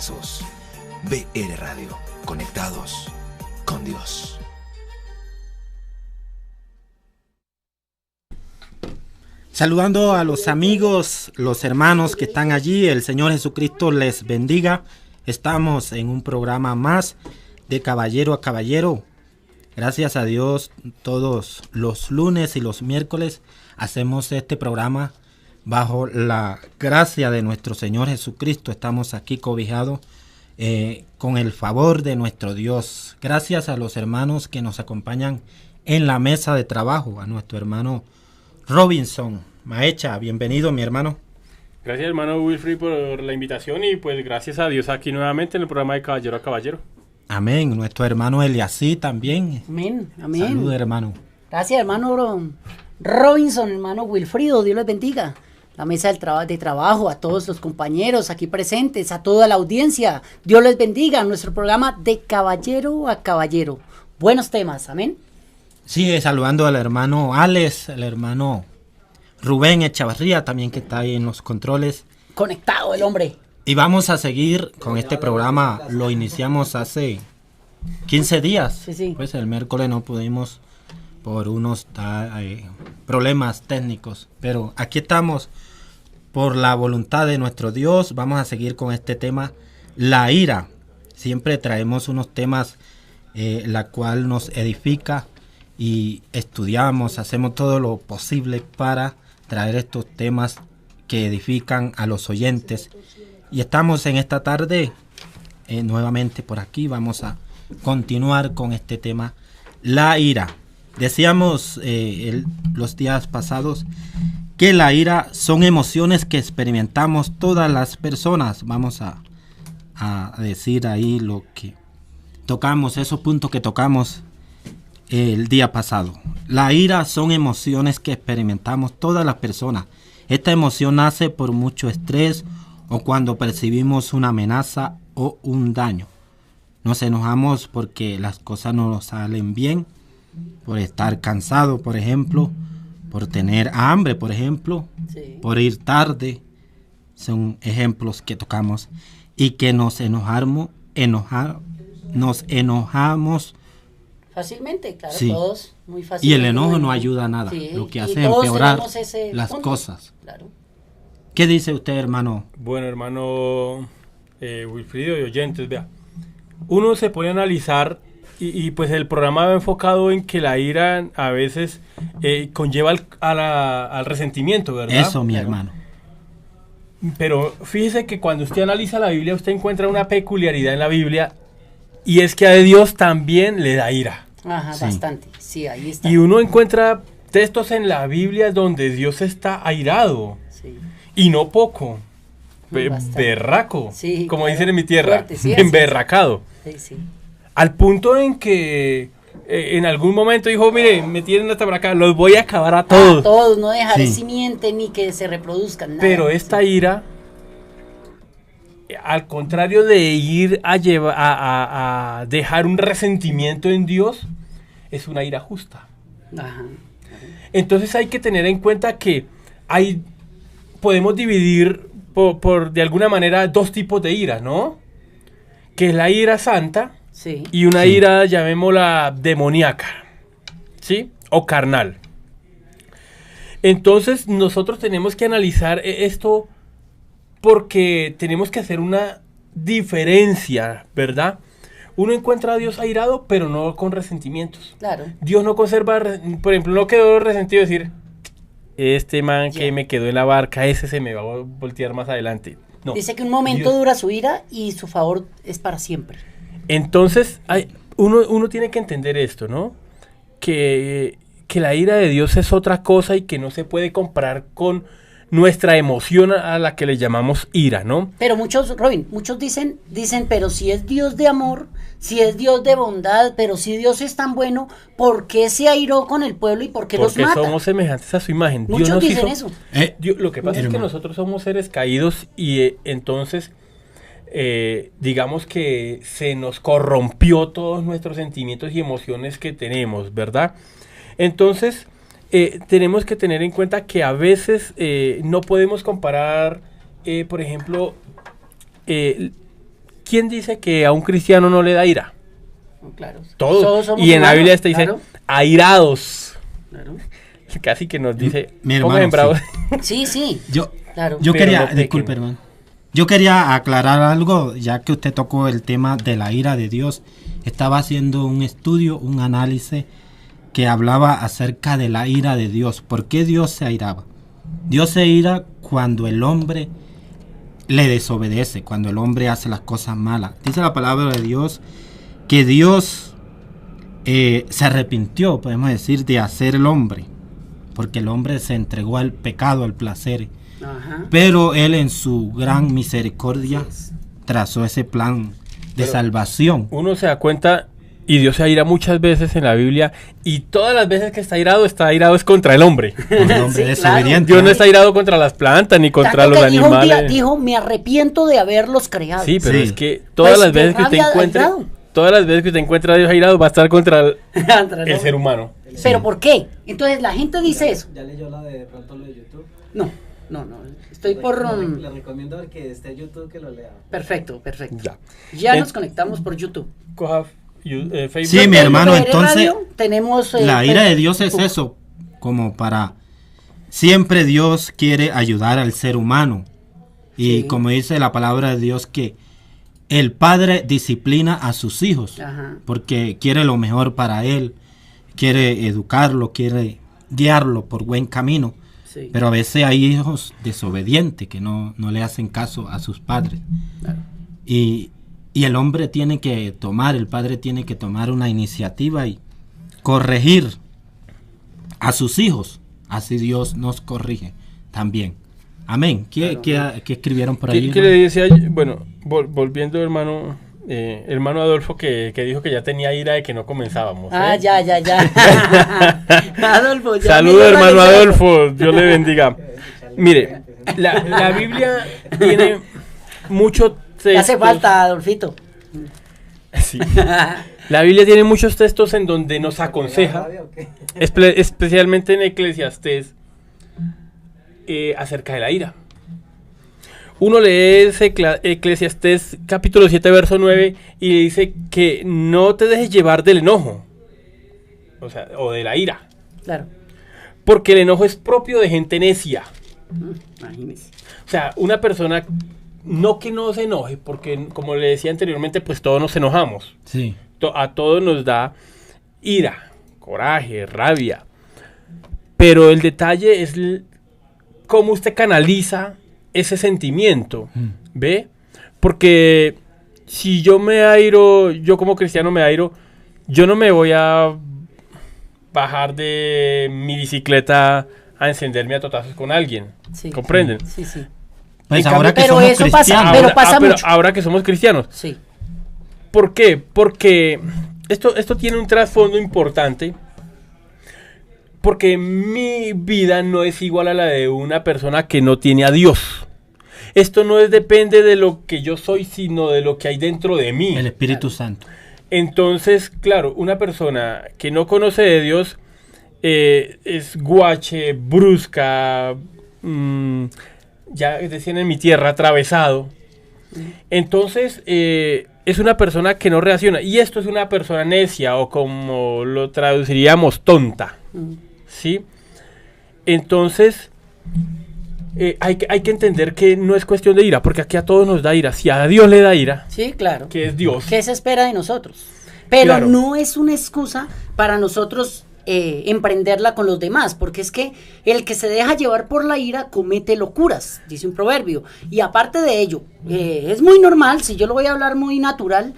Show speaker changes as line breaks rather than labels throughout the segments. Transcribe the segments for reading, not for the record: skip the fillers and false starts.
Jesús. BR Radio, conectados con Dios.
Saludando a los amigos, los hermanos que están allí, el Señor Jesucristo les bendiga. Estamos en un programa más de Caballero a Caballero. Gracias a Dios, todos los lunes y los miércoles hacemos este programa bajo la gracia de nuestro Señor Jesucristo. Estamos aquí cobijados con el favor de nuestro Dios. Gracias a los hermanos que nos acompañan en la mesa de trabajo, a nuestro hermano Robinson Maecha. Bienvenido, mi hermano.
Gracias, hermano Wilfrid, por la invitación y pues gracias a Dios aquí nuevamente en el programa de Caballero a Caballero.
Amén. Nuestro hermano Eliasí también.
Amén, amén.
Salud, hermano.
Gracias, hermano Robinson, hermano Wilfrido, Dios les bendiga. La mesa de trabajo, a todos los compañeros aquí presentes, a toda la audiencia, Dios les bendiga. Nuestro programa de Caballero a Caballero. Buenos temas, amén.
Sigue saludando al hermano Alex, al hermano Rubén Echavarría, también que está ahí en los controles.
Conectado el hombre.
Y vamos a seguir con este programa. Lo iniciamos hace 15 días.
Sí.
Pues el miércoles no pudimos por unos problemas técnicos. Pero aquí estamos por la voluntad de nuestro Dios. Vamos a seguir con este tema, la ira. Siempre traemos unos temas la cual nos edifica y estudiamos, hacemos todo lo posible para traer estos temas que edifican a los oyentes. Y estamos en esta tarde nuevamente por aquí. Vamos a continuar con este tema, la ira. Decíamos los días pasados que la ira son emociones que experimentamos todas las personas. Vamos a decir ahí lo que tocamos, esos puntos que tocamos el día pasado. La ira son emociones que experimentamos todas las personas. Esta emoción nace por mucho estrés o cuando percibimos una amenaza o un daño. Nos enojamos porque las cosas no nos salen bien, por estar cansado, por ejemplo, por tener hambre, por ejemplo,
Sí.
por ir tarde. Son ejemplos que tocamos y que nos enojamos
Fácilmente, claro,
Sí.
todos muy
y
fácilmente.
el enojo no ayuda a nada.
Sí,
Lo que
y
hace es
todos
empeorar
tenemos ese
las
punto.
cosas.
Claro.
¿Qué dice usted, hermano?
Bueno, hermano Wilfrido y oyentes, vea. Uno se pone a analizar y pues el programa va enfocado en que la ira a veces conlleva al resentimiento, ¿verdad?
Eso, mi hermano.
Pero fíjese que cuando usted analiza la Biblia, usted encuentra una peculiaridad en la Biblia y es que a Dios también le da ira.
Ajá,
Sí.
bastante. Sí, ahí está.
Y uno encuentra textos en la Biblia donde Dios está airado.
Sí.
Y no poco.
Bastante.
Berraco.
Sí,
como
claro.
dicen en mi tierra.
Fuerte, sí, así es.
Emberracado.
Sí.
Al punto en que en algún momento dijo, mire, me tienen hasta por acá, los voy a acabar a todos.
A todos, no dejar
Sí.
simiente ni que se reproduzcan. Nada.
Pero esta ira, al contrario de ir a dejar un resentimiento en Dios, es una ira justa.
Ajá.
Entonces hay que tener en cuenta que podemos dividir por de alguna manera dos tipos de ira, ¿no? Que es la ira santa
Sí.
y una
Sí.
ira, llamémosla demoníaca, ¿sí? O carnal. Entonces nosotros tenemos que analizar esto porque tenemos que hacer una diferencia, ¿verdad? Uno encuentra a Dios airado, pero no con resentimientos.
Claro.
Dios no conserva, por ejemplo, no quedó resentido decir, este man que me quedó en la barca, ese se me va a voltear más adelante. No.
Dice que un momento
Dios-
dura su ira y su favor es para siempre.
Entonces, uno tiene que entender esto, ¿no? Que la ira de Dios es otra cosa y que no se puede comparar con nuestra emoción a la que le llamamos ira, ¿no?
Pero muchos dicen, pero si es Dios de amor, si es Dios de bondad, pero si Dios es tan bueno, ¿por qué se airó con el pueblo y por qué los
Porque
mata?
somos semejantes a su imagen.
Muchos
nos
dicen
hizo-
eso.
Lo que pasa es que
hermano.
nosotros somos seres caídos y entonces digamos que se nos corrompió todos nuestros sentimientos y emociones que tenemos, ¿verdad? Entonces tenemos que tener en cuenta que a veces no podemos comparar, por ejemplo, ¿quién dice que a un cristiano no le da ira?
Claro.
Todos.
somos
Y en la
humanos,
Biblia dice,
claro.
airados.
Claro.
Casi que nos dice,
Mi hermano,
pongan bravos.
Sí, sí. Claro.
Yo
Pero
quería,
no pequen.
disculpe, hermano. Yo quería aclarar algo, ya que usted tocó el tema de la ira de Dios. Estaba haciendo un estudio, un análisis que hablaba acerca de la ira de Dios. ¿Por qué Dios se airaba? Dios se ira cuando el hombre le desobedece, cuando el hombre hace las cosas malas. Dice la palabra de Dios que Dios se arrepintió, podemos decir, de hacer el hombre, porque el hombre se entregó al pecado, al placer.
Ajá.
Pero Él en su gran misericordia trazó ese plan de salvación.
Uno se da cuenta, y Dios se aira muchas veces en la Biblia, y todas las veces que está airado es contra el hombre.
Un hombre
Sí,
desobediente.
Dios no está airado contra las plantas ni contra
Tanto
los
que dijo un día,
animales.
dijo, me arrepiento de haberlos creado.
Sí, pero
Sí.
es que todas
Pues,
las
de
veces que usted
rabia
encuentre,
airado.
todas las veces que usted encuentra a Dios airado va a estar contra el
Contra el
ser humano.
¿Pero por qué? Entonces la gente dice eso.
¿Ya leyó la de pronto lo de YouTube?
No. Estoy por...
Le recomiendo que esté en YouTube que lo lea.
Perfecto.
Ya.
Ya
En-
nos conectamos por YouTube.
Coja Facebook.
Sí, mi hermano,
BR
entonces
Radio, tenemos...
la ira de Dios es
Facebook.
eso, como para... Siempre Dios quiere ayudar al ser humano. Y
Sí.
como dice la palabra de Dios, que el padre disciplina a sus hijos,
Ajá.
porque quiere lo mejor para él, quiere educarlo, quiere guiarlo por buen camino.
Sí.
Pero a veces hay hijos desobedientes que no le hacen caso a sus padres.
Claro.
Y el hombre tiene que tomar, el padre tiene que tomar una iniciativa y corregir a sus hijos. Así Dios nos corrige también. Amén. ¿Qué escribieron por ahí?
¿Qué le decía? Bueno, volviendo, hermano Adolfo, que dijo que ya tenía ira de que no comenzábamos.
Ah,
¿eh?
ya. Adolfo, ya.
Saludos,
me dio
hermano
la letra.
Adolfo. Dios le bendiga. Mire, la Biblia tiene mucho textos.
Ya hace falta, Adolfito.
Sí. La Biblia tiene muchos textos en donde nos aconseja, especialmente en Eclesiastés, acerca de la ira. Uno lee Eclesiastés capítulo 7, verso 9, y le dice que no te dejes llevar del enojo, o de la ira,
Claro.
porque el enojo es propio de gente necia.
Imagínese.
O sea, una persona, no que no se enoje, porque como le decía anteriormente, pues todos nos enojamos.
Sí.
A todos nos da ira, coraje, rabia. Pero el detalle es cómo usted canaliza ese sentimiento, ¿ve? Porque si yo me airo, yo como cristiano me airo, yo no me voy a bajar de mi bicicleta a encenderme a totazos con alguien.
Sí.
¿Comprenden?
Sí.
Pues
En
ahora
cambio-
que
pero
somos
eso pasa,
cristianos.
pero pasa mucho.
ahora que somos cristianos.
Sí.
¿Por qué? Porque esto tiene un trasfondo importante. Porque mi vida no es igual a la de una persona que no tiene a Dios. Esto no depende de lo que yo soy, sino de lo que hay dentro de mí.
El Espíritu Santo.
Entonces, claro, una persona que no conoce de Dios es guache, brusca, ya decían en mi tierra, atravesado. Entonces, es una persona que no reacciona. Y esto es una persona necia, o como lo traduciríamos, tonta. ¿Sí? Entonces, hay que entender que no es cuestión de ira, porque aquí a todos nos da ira. Si a Dios le da ira,
Sí, claro.
que es Dios.
¿Qué se espera de nosotros? Pero
Claro.
no es una excusa para nosotros emprenderla con los demás, porque es que el que se deja llevar por la ira comete locuras, dice un proverbio. Y aparte de ello, es muy normal, si yo lo voy a hablar muy natural,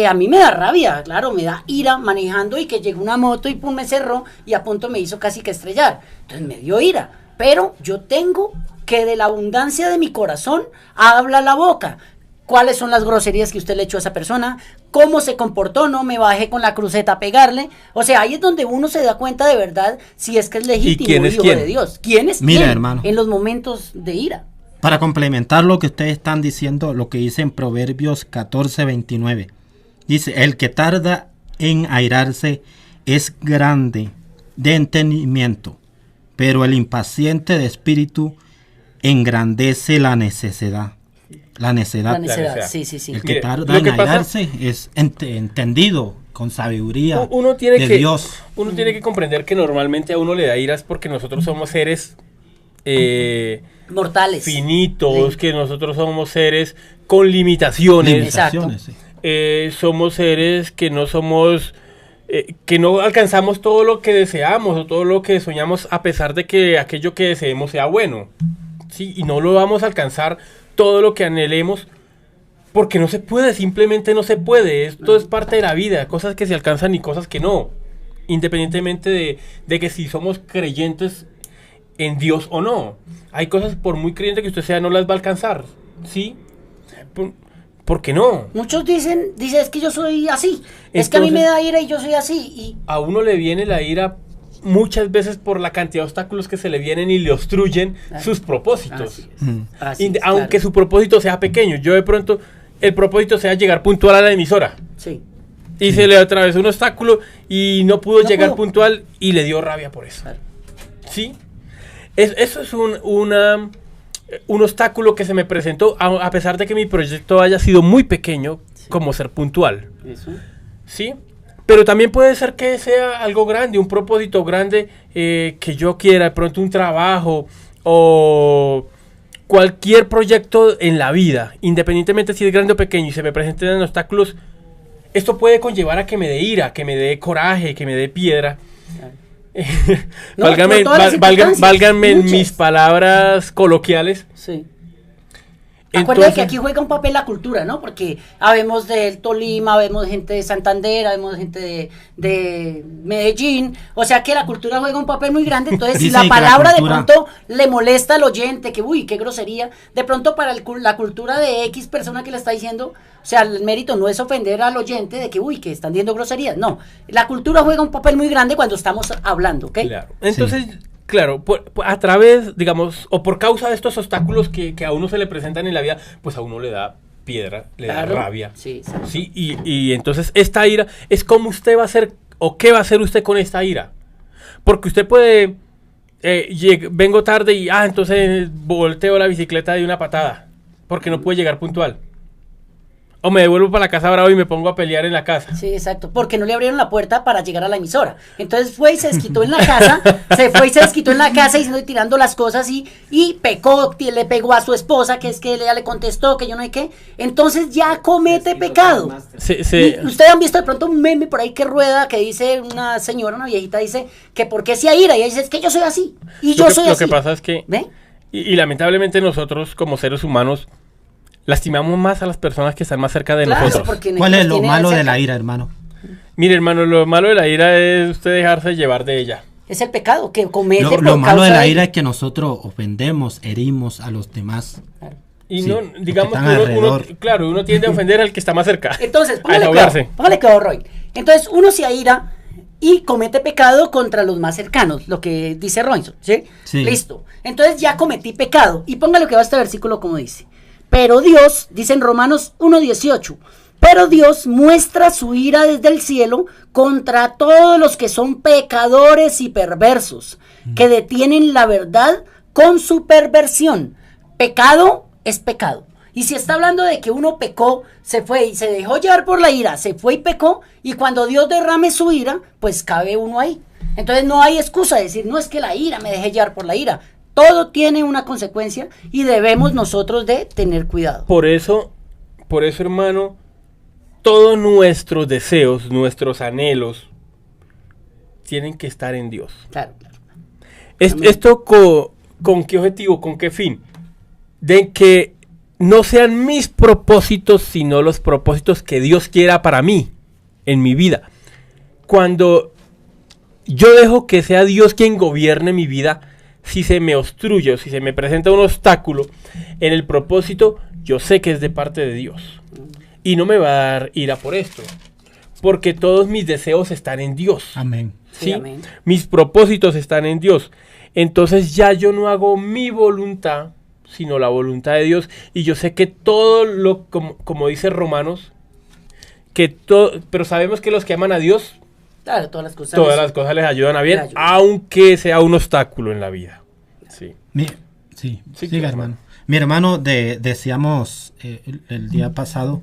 a mí me da rabia, claro, me da ira manejando y que llegó una moto y pum, me cerró y a punto me hizo casi que estrellar. Entonces me dio ira, pero yo tengo que de la abundancia de mi corazón habla la boca. ¿Cuáles son las groserías que usted le echó a esa persona? ¿Cómo se comportó? No me bajé con la cruceta a pegarle. O sea, ahí es donde uno se da cuenta de verdad si es que es legítimo
quién es
hijo
quién?
de Dios. ¿Quién es
Mira,
quién
hermano.
en los momentos de ira?
Para complementar lo que ustedes están diciendo, lo que dice en Proverbios 14:29. Dice, el que tarda en airarse es grande de entendimiento, pero el impaciente de espíritu engrandece la necedad. La necedad.
La necedad,
necedad.
sí, sí, sí.
El que
Mire,
tarda
lo
en
que pasa-
airarse es entendido con sabiduría
Uno tiene
de
que,
Dios.
uno tiene que comprender que normalmente a uno le da iras porque nosotros somos seres
Mortales.
finitos,
Sí.
que nosotros somos seres con limitaciones.
Limitaciones, sí.
Somos seres que no somos, que no alcanzamos todo lo que deseamos o todo lo que soñamos a pesar de que aquello que deseemos sea bueno. Sí, y no lo vamos a alcanzar todo lo que anhelemos porque no se puede, simplemente no se puede. Esto es parte de la vida, cosas que se alcanzan y cosas que no. Independientemente de que si somos creyentes en Dios o no. Hay cosas, por muy creyente que usted sea, no las va a alcanzar. ¿Sí? ¿Por qué no?
Muchos dicen, es que yo soy así. Es que a mí me da ira y yo soy así. Y
A uno le viene la ira muchas veces por la cantidad de obstáculos que se le vienen y le obstruyen sus propósitos.
así es.
Mm.
Así es,
Aunque
claro.
su propósito sea pequeño. Yo de pronto, el propósito sea llegar puntual a la emisora.
Sí.
Y se le atravesó un obstáculo y no pudo
No
llegar
pudo.
puntual y le dio rabia por eso.
Claro.
¿Sí? Eso es un obstáculo que se me presentó a pesar de que mi proyecto haya sido muy pequeño, como ser puntual.
Eso.
¿Sí? Pero también puede ser que sea algo grande, un propósito grande que yo quiera, de pronto un trabajo o cualquier proyecto en la vida, independientemente si es grande o pequeño y se me presenten obstáculos, esto puede conllevar a que me dé ira, que me dé coraje, que me dé piedra.
Claro. No,
Válgame,
por todas las circunstancias,
válganme
muchas.
mis palabras coloquiales.
Sí. Acuérdate
Entonces,
que aquí juega un papel la cultura, ¿no? Porque habemos del Tolima, vemos gente de Santander, vemos gente de Medellín, o sea que la cultura juega un papel muy grande, entonces si
Dice
la
que la
palabra
cultura-
de pronto le molesta al oyente, que uy, qué grosería, de pronto para la cultura de X persona que le está diciendo, o sea, el mérito no es ofender al oyente de que uy, que están diciendo groserías, no, la cultura juega un papel muy grande cuando estamos hablando, ¿ok?
claro. Entonces, claro, a través, digamos, o por causa de estos obstáculos que a uno se le presentan en la vida, pues a uno le da piedra, le
Claro.
da rabia.
Sí, sí.
Sí, y entonces esta ira es como usted va a hacer, o qué va a hacer usted con esta ira. Porque usted puede, vengo tarde y, entonces volteo la bicicleta de una patada, porque no puede llegar puntual. O me devuelvo para la casa bravo y me pongo a pelear en la casa.
Sí, exacto, porque no le abrieron la puerta para llegar a la emisora. Entonces fue y se desquitó en la casa, se fue y se desquitó en la casa diciendo y tirando las cosas y pecó, le pegó a su esposa, que es que ella le contestó, que yo no sé qué. Entonces ya comete pecado. Y ustedes han visto de pronto un meme por ahí que rueda, que dice una señora, una viejita, dice que por qué se ira, y ella dice, es que yo soy así, y yo soy
Lo
así.
que pasa es que,
¿Ve?
y lamentablemente nosotros como seres humanos, lastimamos más a las personas que están más cerca de
Claro,
nosotros.
porque
¿Cuál es
nos
lo
tiene
malo de
cerca.
la ira, hermano?
Mire, hermano, lo malo de la ira es usted dejarse llevar de ella.
Es el pecado que comete
Lo
por
malo
causa
de la
de-
ira es que nosotros ofendemos, herimos a los demás.
Claro.
Y
Sí,
no,
los que
digamos
están
que uno,
alrededor.
claro, uno tiende a ofender al que está más cerca.
Entonces,
a
póngale
desahogarse.
cuidado, Roy. Entonces, uno se aira y comete pecado contra los más cercanos, lo que dice Robinson, ¿sí?
Sí.
Listo. Entonces ya cometí pecado. Y póngale que va este versículo como dice. Pero Dios, dice en Romanos 1:18, pero Dios muestra su ira desde el cielo contra todos los que son pecadores y perversos, que detienen la verdad con su perversión. Pecado es pecado. Y si está hablando de que uno pecó, se fue y se dejó llevar por la ira, se fue y pecó, y cuando Dios derrame su ira, pues cabe uno ahí. Entonces no hay excusa de decir, no es que la ira, me dejé llevar por la ira. Todo tiene una consecuencia y debemos nosotros de tener cuidado.
Por eso, hermano, todos nuestros deseos, nuestros anhelos, tienen que estar en Dios.
Claro, claro.
Esto con qué objetivo, con qué fin. De que no sean mis propósitos, sino los propósitos que Dios quiera para mí, en mi vida. Cuando yo dejo que sea Dios quien gobierne mi vida, si se me obstruye o si se me presenta un obstáculo en el propósito, yo sé que es de parte de Dios. Y no me va a dar ira por esto, porque todos mis deseos están en Dios.
Amén.
¿Sí?
Sí, amén.
Mis propósitos están en Dios. Entonces ya yo no hago mi voluntad, sino la voluntad de Dios. Y yo sé que todo lo, como dice Romanos, pero sabemos que los que aman a Dios,
Claro, todas las cosas.
todas las cosas les ayudan a bien,
Les ayudan.
aunque sea un obstáculo en la vida. Sí.
Sí,
Sí,
siga,
claro.
hermano. Mi hermano, decíamos el día pasado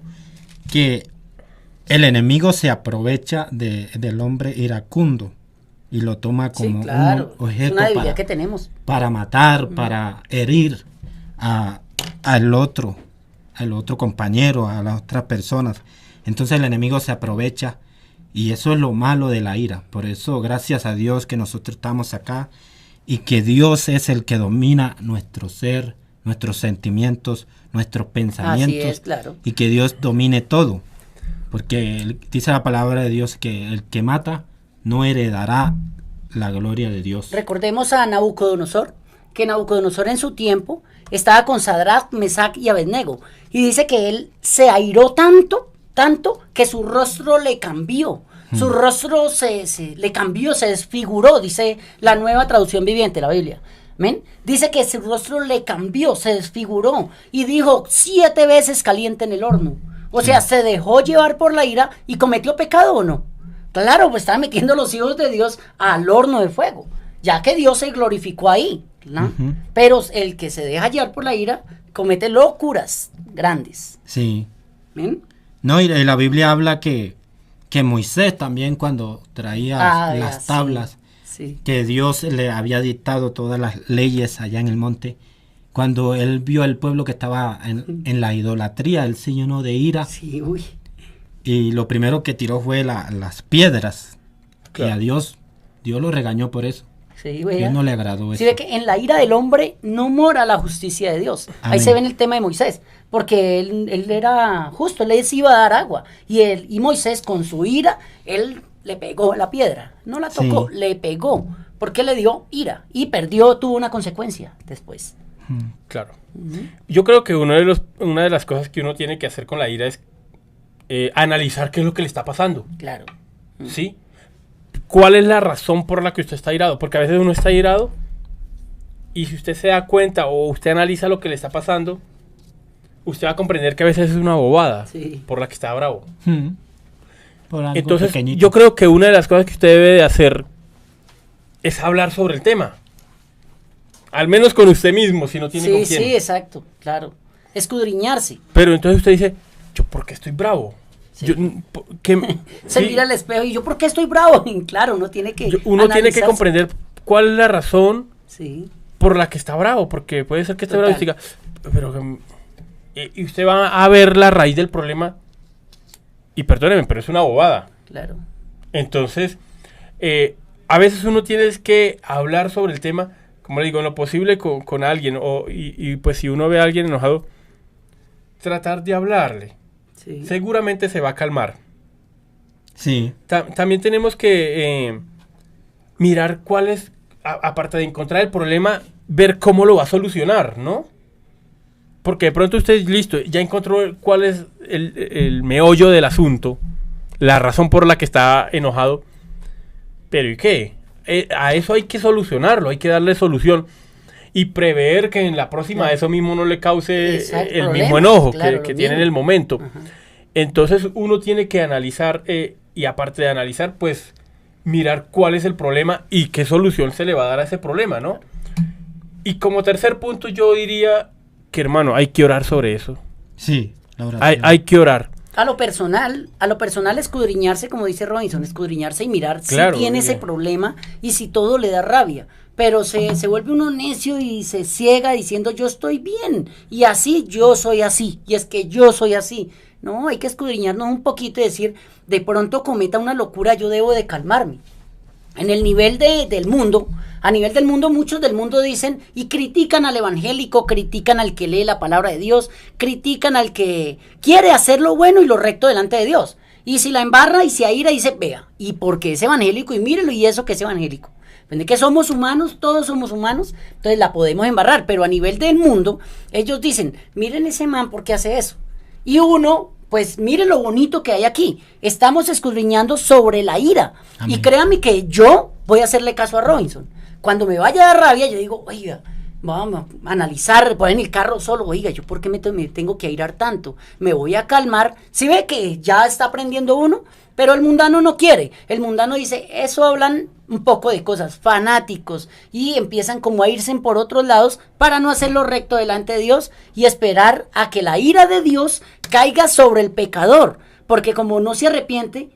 que el enemigo se aprovecha del hombre iracundo y lo toma como
claro,
un
es
objeto
una debilidad que tenemos.
para matar, para herir al otro compañero, a las otras personas. Entonces el enemigo se aprovecha y eso es lo malo de la ira. Por eso, gracias a Dios que nosotros estamos acá y que Dios es el que domina nuestro ser, nuestros sentimientos, nuestros pensamientos.
Así es, claro.
Y que Dios domine todo. Porque dice la palabra de Dios que el que mata no heredará la gloria de Dios.
Recordemos a Nabucodonosor, que Nabucodonosor en su tiempo estaba con Sadrach, Mesach y Abednego. Y dice que él se airó tanto, que su rostro le cambió. Su rostro le cambió, se desfiguró, dice la Nueva Traducción Viviente, la Biblia. ¿Ven? Dice que su rostro le cambió, se desfiguró y dijo 7 veces caliente en el horno. O sea, se dejó llevar por la ira y cometió pecado, ¿o no? Claro, pues estaba metiendo los hijos de Dios al horno de fuego, ya que Dios se glorificó ahí, ¿no? Pero el que se deja llevar por la ira comete locuras grandes.
Sí.
¿Ven?
No, y la Biblia habla que Moisés también cuando traía las tablas,
sí.
que Dios le había dictado todas las leyes allá en el monte, cuando él vio al pueblo que estaba en la idolatría, él se llenó de ira.
Sí, uy.
Y lo primero que tiró fue las piedras. Claro. Y a Dios lo regañó por eso.
Sí,
Dios no le agradó eso.
Sí, ve que en la ira del hombre no mora la justicia de Dios.
Amén.
Ahí se ve en el tema de Moisés, porque él era justo, él les iba a dar agua. Y Moisés con su ira, él le pegó la piedra. No la tocó, le pegó. Porque le dio ira y tuvo una consecuencia después.
Claro. Yo creo que una de las cosas que uno tiene que hacer con la ira es analizar qué es lo que le está pasando.
Claro.
¿Sí? ¿Cuál es la razón por la que usted está irado? Porque a veces uno está irado y si usted se da cuenta o usted analiza lo que le está pasando, usted va a comprender que a veces es una bobada por la que está bravo. Entonces, pequeñito. Yo creo que una de las cosas que usted debe de hacer es hablar sobre el tema. Al menos con usted mismo, si no tiene con quién.
Sí, exacto, claro. Escudriñarse.
Pero entonces usted dice, ¿yo por qué estoy bravo?
Sí. Se mira al espejo y yo, ¿por qué estoy bravo? Y claro, uno tiene que
tiene que comprender cuál es la razón por la que está bravo, porque puede ser que esté bravo y diga, pero y usted va a ver la raíz del problema y perdóneme, pero es una bobada.
Claro.
Entonces, a veces uno tiene que hablar sobre el tema, como le digo, en lo posible con alguien, y pues si uno ve a alguien enojado, tratar de hablarle. Sí. Seguramente se va a calmar.
Sí.
También tenemos que mirar cuál es, aparte de encontrar el problema, ver cómo lo va a solucionar, ¿no? Porque de pronto usted, listo, ya encontró cuál es el meollo del asunto, la razón por la que está enojado, pero ¿y qué? A eso hay que solucionarlo, hay que darle solución y prever que en la próxima eso mismo no le cause el mismo enojo que tiene en el momento. Ajá. Entonces uno tiene que analizar y aparte de analizar, pues mirar cuál es el problema y qué solución se le va a dar a ese problema, ¿no? Y como tercer punto yo diría que, hermano, hay que orar sobre eso.
Sí, la oración.
Hay que orar.
A lo personal escudriñarse, como dice Robinson, escudriñarse y mirar si tiene ese problema y si todo le da rabia. Pero se vuelve uno necio y se ciega diciendo yo estoy bien y así yo soy así y es que yo soy así. No, hay que escudriñarnos un poquito y decir, de pronto cometa una locura, yo debo de calmarme. En el nivel del mundo, a nivel del mundo, muchos del mundo dicen y critican al evangélico, critican al que lee la palabra de Dios, critican al que quiere hacer lo bueno y lo recto delante de Dios. Y si la embarra y se aira, dice, vea, y porque es evangélico, y mírelo, y eso que es evangélico. De que somos humanos, todos somos humanos, entonces la podemos embarrar, pero a nivel del mundo, ellos dicen, miren ese man, ¿por qué hace eso? Y uno, pues mire lo bonito que hay aquí, estamos escudriñando sobre la ira. Amén. Y créanme que yo voy a hacerle caso a Robinson. Cuando me vaya a dar rabia, yo digo, oiga, vamos a analizar, poner en el carro solo, oiga, ¿yo por qué me tengo que airar tanto? Me voy a calmar. Si ve que ya está aprendiendo uno, pero el mundano no quiere. El mundano dice, eso hablan un poco de cosas, fanáticos, y empiezan como a irse por otros lados para no hacerlo recto delante de Dios y esperar a que la ira de Dios caiga sobre el pecador, porque como no se arrepiente,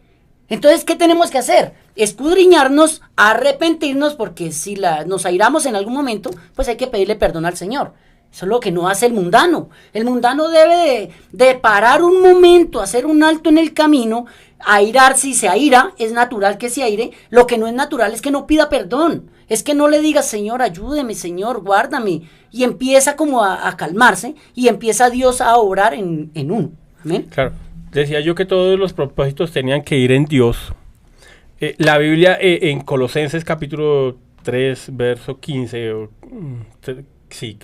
entonces ¿qué tenemos que hacer? Escudriñarnos, arrepentirnos, porque si nos airamos en algún momento, pues hay que pedirle perdón al Señor. Eso es lo que no hace el mundano. El mundano debe de parar un momento, hacer un alto en el camino, airarse, y se aira, es natural que se aire. Lo que no es natural es que no pida perdón. Es que no le diga, Señor, ayúdeme, Señor, guárdame. Y empieza como a calmarse y empieza Dios a obrar en uno. Amén.
Claro, decía yo que todos los propósitos tenían que ir en Dios. La Biblia en Colosenses capítulo 3, verso 15,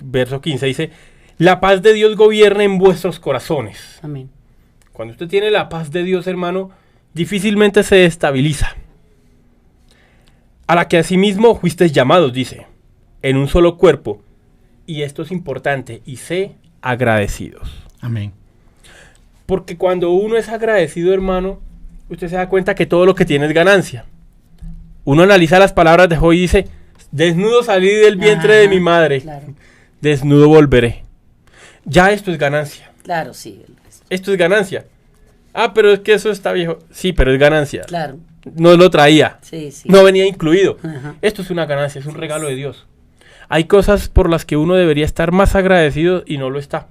verso 15 dice, la paz de Dios gobierna en vuestros corazones.
Amén.
Cuando usted tiene la paz de Dios, hermano, difícilmente se estabiliza. A la que asimismo fuisteis llamados, dice, en un solo cuerpo. Y esto es importante, y sé agradecidos.
Amén.
Porque cuando uno es agradecido, hermano, usted se da cuenta que todo lo que tiene es ganancia. Uno analiza las palabras de Job y dice, desnudo salí del vientre de mi madre,
claro.
Desnudo volveré. Ya esto es ganancia.
Claro, sí.
Esto es ganancia. Ah, pero es que eso está viejo. Sí, pero es ganancia.
Claro.
No lo traía.
Sí, sí.
No venía incluido.
Ajá.
Esto es una ganancia, es un regalo de Dios. Hay cosas por las que uno debería estar más agradecido y no lo está.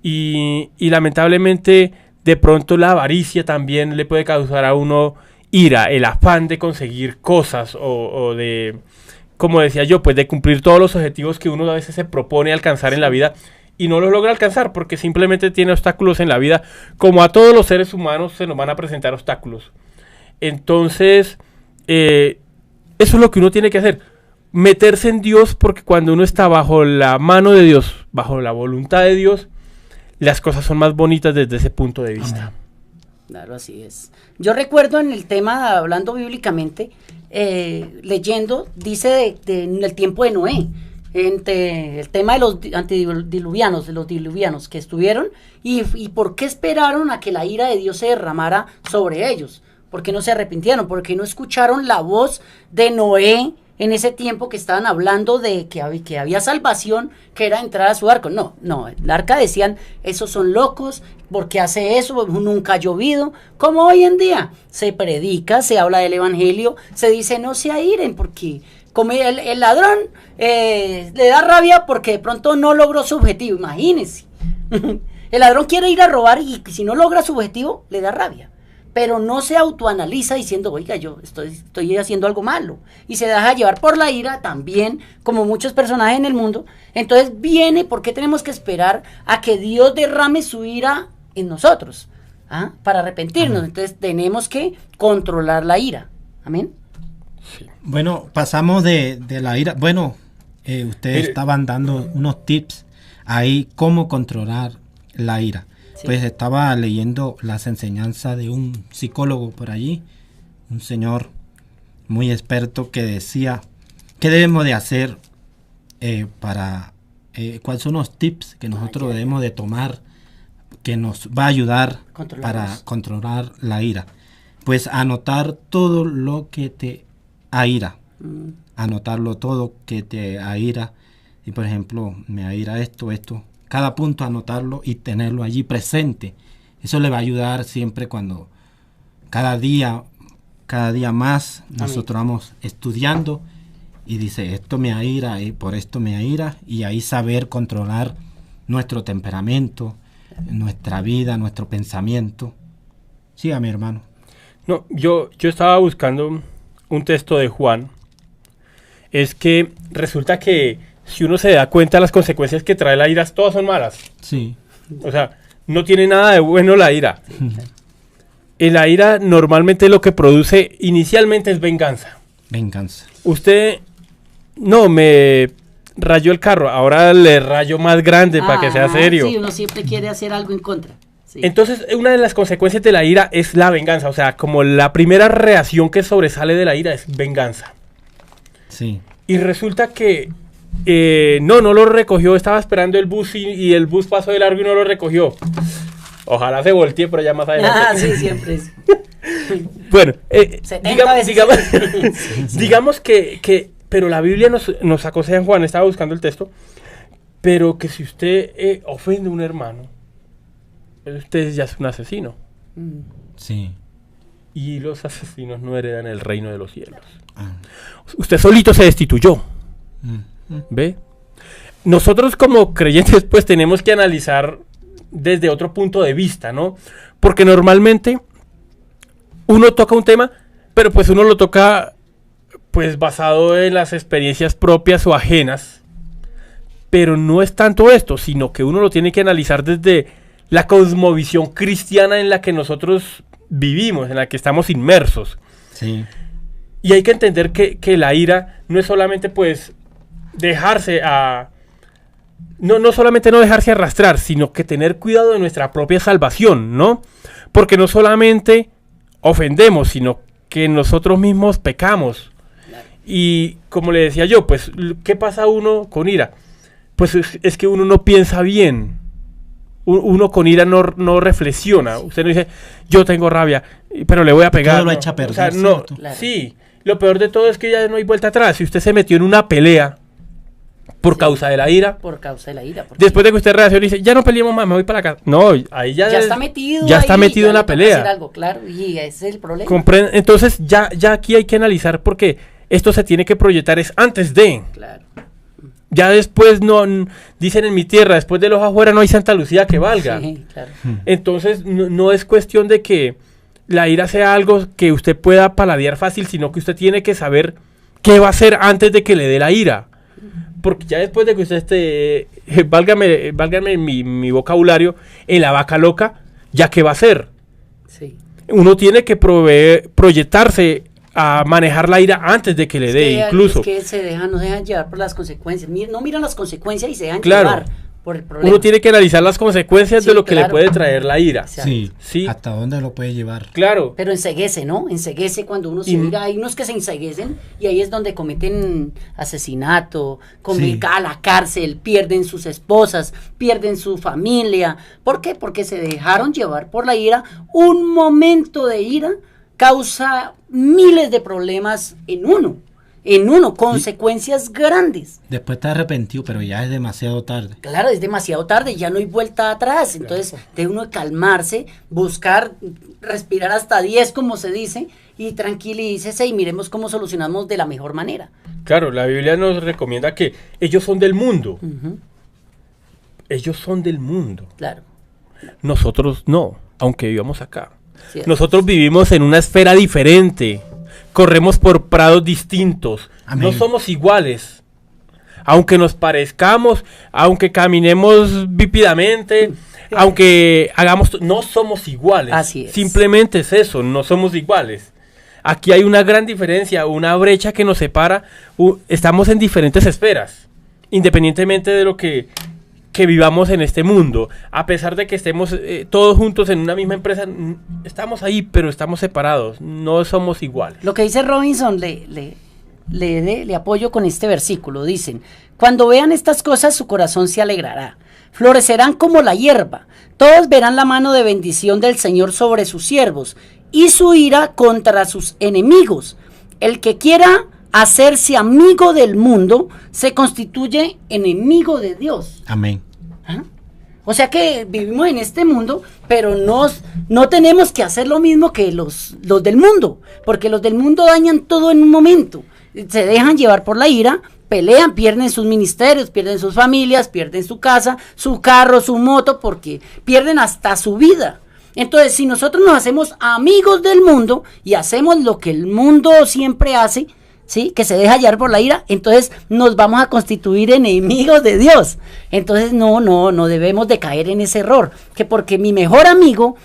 Y lamentablemente, de pronto la avaricia también le puede causar a uno ira, el afán de conseguir cosas o de, como decía yo, pues de cumplir todos los objetivos que uno a veces se propone alcanzar en la vida y no los logra alcanzar porque simplemente tiene obstáculos en la vida. Como a todos los seres humanos se nos van a presentar obstáculos. Entonces, eso es lo que uno tiene que hacer. Meterse en Dios, porque cuando uno está bajo la mano de Dios, bajo la voluntad de Dios, las cosas son más bonitas desde ese punto de vista.
Claro, así es. Yo recuerdo en el tema, hablando bíblicamente, leyendo, dice en el tiempo de Noé, el tema de los antediluvianos, de los diluvianos que estuvieron, y por qué esperaron a que la ira de Dios se derramara sobre ellos. ¿Por qué no se arrepintieron? Porque no escucharon la voz de Noé en ese tiempo que estaban hablando de que había salvación, que era entrar a su arco. No, el arca decían, esos son locos, porque hace eso, nunca ha llovido. Como hoy en día se predica, se habla del evangelio, se dice no se airen, porque como el ladrón le da rabia porque de pronto no logró su objetivo, imagínense. El ladrón quiere ir a robar y si no logra su objetivo, le da rabia. Pero no se autoanaliza diciendo, oiga, yo estoy haciendo algo malo. Y se deja llevar por la ira también, como muchos personajes en el mundo. Entonces viene, ¿por qué tenemos que esperar a que Dios derrame su ira en nosotros? Para arrepentirnos. Amén. Entonces tenemos que controlar la ira. Amén.
Sí. Bueno, pasamos de la ira. Bueno, ustedes estaban dando unos tips ahí, cómo controlar la ira. Sí. Pues estaba leyendo las enseñanzas de un psicólogo por allí, un señor muy experto que decía qué debemos de hacer cuáles son los tips que nosotros debemos de tomar que nos va a ayudar para controlar la ira. Pues anotar todo lo que te aira, anotarlo todo que te aira, y por ejemplo me aira esto, cada punto anotarlo y tenerlo allí presente. Eso le va a ayudar siempre cuando cada día más nosotros vamos estudiando y dice esto me aira y por esto me aira, y ahí saber controlar nuestro temperamento, nuestra vida, nuestro pensamiento. Sí, a mi hermano.
No, yo estaba buscando un texto de Juan. Es que resulta que si uno se da cuenta de las consecuencias que trae la ira, todas son malas.
Sí.
O sea, no tiene nada de bueno la ira. La ira normalmente lo que produce inicialmente es venganza.
Venganza.
Usted, no, me rayó el carro, ahora le rayo más grande para que sea serio.
Sí, uno siempre quiere hacer algo en contra. Sí.
Entonces, una de las consecuencias de la ira es la venganza. O sea, como la primera reacción que sobresale de la ira es venganza.
Sí.
Y resulta que no lo recogió, estaba esperando el bus y el bus pasó de largo y no lo recogió. Ojalá se voltee, pero ya más adelante.
Sí, siempre es.
Bueno,
70 veces.
digamos que, pero la Biblia nos aconseja en Juan, estaba buscando el texto, pero que si usted ofende a un hermano, usted ya es un asesino.
Sí.
Y los asesinos no heredan el reino de los cielos.
Ah.
Usted solito se destituyó.
Mm.
¿Ve? Nosotros como creyentes pues tenemos que analizar desde otro punto de vista, ¿no? Porque normalmente uno toca un tema, pero pues uno lo toca pues basado en las experiencias propias o ajenas. Pero no es tanto esto, sino que uno lo tiene que analizar desde la cosmovisión cristiana en la que nosotros vivimos, en la que estamos inmersos.
Sí.
Y hay que entender que la ira no es solamente pues dejarse no solamente no dejarse arrastrar, sino que tener cuidado de nuestra propia salvación, ¿no? Porque no solamente ofendemos, sino que nosotros mismos pecamos. Y como le decía yo, pues, ¿qué pasa uno con ira? Pues es que uno no piensa bien. Uno con ira no reflexiona.
Sí.
Usted no dice, yo tengo rabia, pero le voy a pegar.
Todo lo
No.
echa a perder,
O sea, no,
¿cierto?
Claro.
sí. Lo peor de todo es que ya no hay vuelta atrás. Si usted se metió en una pelea por causa de la ira,
Por causa de la ira. porque
después de que usted reaccione y dice, ya no peleemos más, me voy para casa. No, ahí ya
ya está metido.
ya está
ahí,
metido en
le
la
toca
pelea.
hacer algo, claro, y ese es el problema.
Entonces ya aquí hay que analizar porque esto se tiene que proyectar es antes de.
Claro.
Ya después dicen en mi tierra, después de los afuera no hay Santa Lucía que valga.
Sí, claro.
Entonces no es cuestión de que la ira sea algo que usted pueda paladear fácil, sino que usted tiene que saber qué va a hacer antes de que le dé la ira. Porque ya después de que usted esté, válgame mi vocabulario, en la vaca loca, ya qué va a hacer.
Sí.
Uno tiene que proyectarse a manejar la ira antes de que le dé, incluso.
Es que no se dejan llevar por las consecuencias. No miran las consecuencias y se dejan
Claro.
llevar por el problema.
Uno tiene que analizar las consecuencias de
Sí,
lo que le
claro.
puede traer la ira.
Exacto.
Sí.
Sí.
¿Hasta dónde lo puede llevar?
Claro.
Pero enceguece, ¿no? Enceguece cuando uno se
Y-
mira. Hay unos que se enceguecen y ahí es donde cometen asesinato,
Sí.
a la cárcel, pierden sus esposas, pierden su familia. ¿Por qué? Porque se dejaron llevar por la ira. Un momento de ira causa miles de problemas en uno, consecuencias grandes.
Después te arrepentió, pero ya es demasiado tarde.
Claro, es demasiado tarde, ya no hay vuelta atrás. Entonces, debe uno calmarse, buscar, respirar hasta 10, como se dice, y tranquilícese y miremos cómo solucionamos de la mejor manera.
Claro, la Biblia nos recomienda que ellos son del mundo.
Ujú,
Ellos son del mundo.
claro.
Nosotros no, aunque vivamos acá.
Sí,
Nosotros vivimos en una esfera diferente. Corremos por prados distintos.
Amén.
No somos iguales. Aunque nos parezcamos, aunque caminemos vípidamente, aunque hagamos... No somos iguales.
Así es.
Simplemente es eso, no somos iguales. Aquí hay una gran diferencia, una brecha que nos separa. Estamos en diferentes esferas, independientemente de lo que vivamos en este mundo. A pesar de que estemos todos juntos en una misma empresa, estamos ahí, pero estamos separados. No somos iguales.
Lo que dice Robinson le apoyo con este versículo. Dicen, cuando vean estas cosas su corazón se alegrará, florecerán como la hierba, todos verán la mano de bendición del Señor sobre sus siervos y su ira contra sus enemigos. El que quiera hacerse amigo del mundo se constituye enemigo de Dios.
Amén.
¿Ah? O sea que vivimos en este mundo, pero no tenemos que hacer lo mismo que los del mundo, porque los del mundo dañan todo en un momento, se dejan llevar por la ira, pelean, pierden sus ministerios, pierden sus familias, pierden su casa, su carro, su moto, porque pierden hasta su vida. Entonces, si nosotros nos hacemos amigos del mundo y hacemos lo que el mundo siempre hace, ¿sí? Que se deja llevar por la ira, entonces nos vamos a constituir enemigos de Dios. Entonces no debemos de caer en ese error, que porque mi mejor amigo,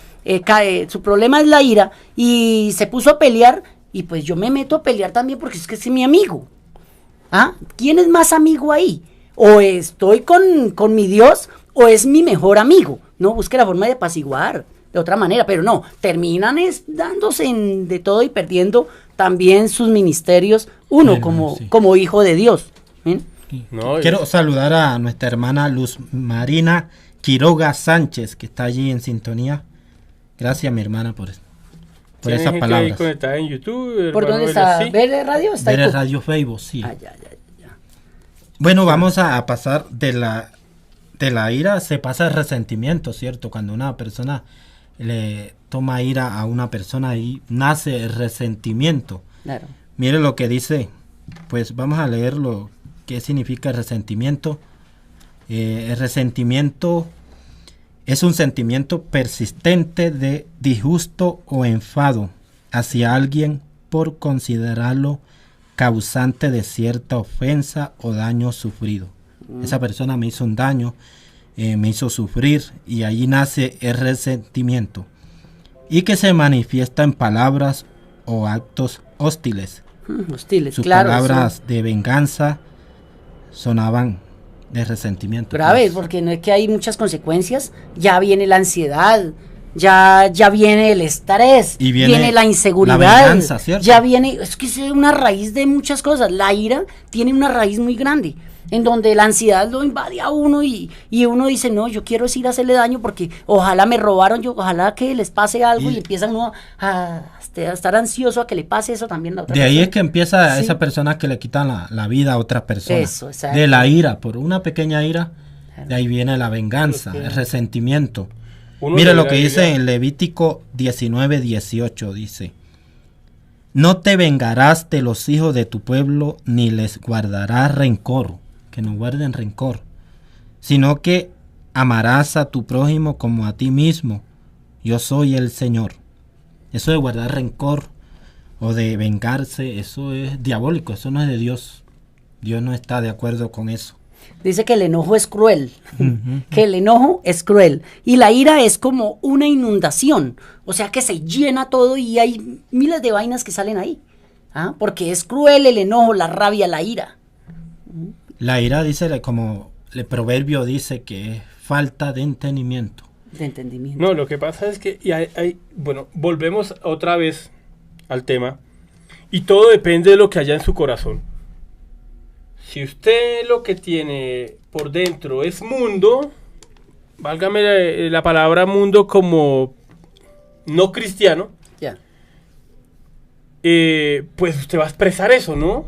su problema es la ira, y se puso a pelear, y pues yo me meto a pelear también porque es que es mi amigo. ¿Ah? ¿Quién es más amigo ahí? O estoy con mi Dios, o es mi mejor amigo. No, busque la forma de apaciguar de otra manera, pero no, terminan dándose de todo y perdiendo también sus ministerios, uno
Bueno, sí.
como hijo de Dios. ¿Ven?
No,
Quiero saludar a nuestra hermana Luz Marina Quiroga Sánchez, que está allí en sintonía. Gracias, mi hermana, por por
Tiene
esas
gente
palabras.
ahí conectada en YouTube.
¿Por
hermano
dónde está?
Vélez, sí.
¿Ver Radio? Está
Ver
ahí.
el Radio Facebook, sí.
Ah, ya.
Bueno, vamos a pasar de la ira, se pasa al resentimiento, ¿cierto? Cuando una persona le toma ira a una persona, ahí nace el resentimiento.
Claro.
Mire lo que dice, pues vamos a leer lo que significa el resentimiento. El resentimiento es un sentimiento persistente de disgusto o enfado hacia alguien por considerarlo causante de cierta ofensa o daño sufrido. Esa persona me hizo un daño, me hizo sufrir, y allí nace el resentimiento, y que se manifiesta en palabras o actos hostiles.
Hostiles,
Sus
claro.
palabras
eso.
de venganza sonaban de resentimiento.
Graves,
pues.
porque no es que hay muchas consecuencias. Ya viene la ansiedad, ya viene el estrés,
Y viene
la inseguridad,
la venganza, ¿cierto?
ya viene, es que es una raíz de muchas cosas. La ira tiene una raíz muy grande, en donde la ansiedad lo invade a uno y uno dice, no, yo quiero es ir a hacerle daño porque ojalá me robaron, ojalá que les pase algo, y empieza uno a estar ansioso a que le pase eso también a otra
De ahí
persona.
es que empieza
Sí.
esa persona que le quitan la vida a otras personas.
Eso, exacto.
De la ira, por una pequeña ira,
Claro.
de ahí viene la venganza,
Porque
el resentimiento.
Uno
Mire
le
lo
da
que dice
ira.
en Levítico 19:18, dice: no te vengarás de los hijos de tu pueblo, ni les guardarás rencor, que no guarden rencor, sino que amarás a tu prójimo como a ti mismo. Yo soy el Señor. Eso de guardar rencor o de vengarse, eso es diabólico, eso no es de Dios. Dios no está de acuerdo con eso.
Dice que el enojo es cruel, que el enojo es cruel, y la ira es como una inundación, o sea que se llena todo y hay miles de vainas que salen ahí, porque es cruel el enojo, la rabia, la ira.
La ira dice, como el proverbio dice, que es falta de entendimiento.
De entendimiento.
No, lo que pasa es que bueno, volvemos otra vez al tema, y todo depende de lo que haya en su corazón. Si usted lo que tiene por dentro es mundo, válgame la palabra mundo como no cristiano,
Ya.
pues usted va a expresar eso, ¿no?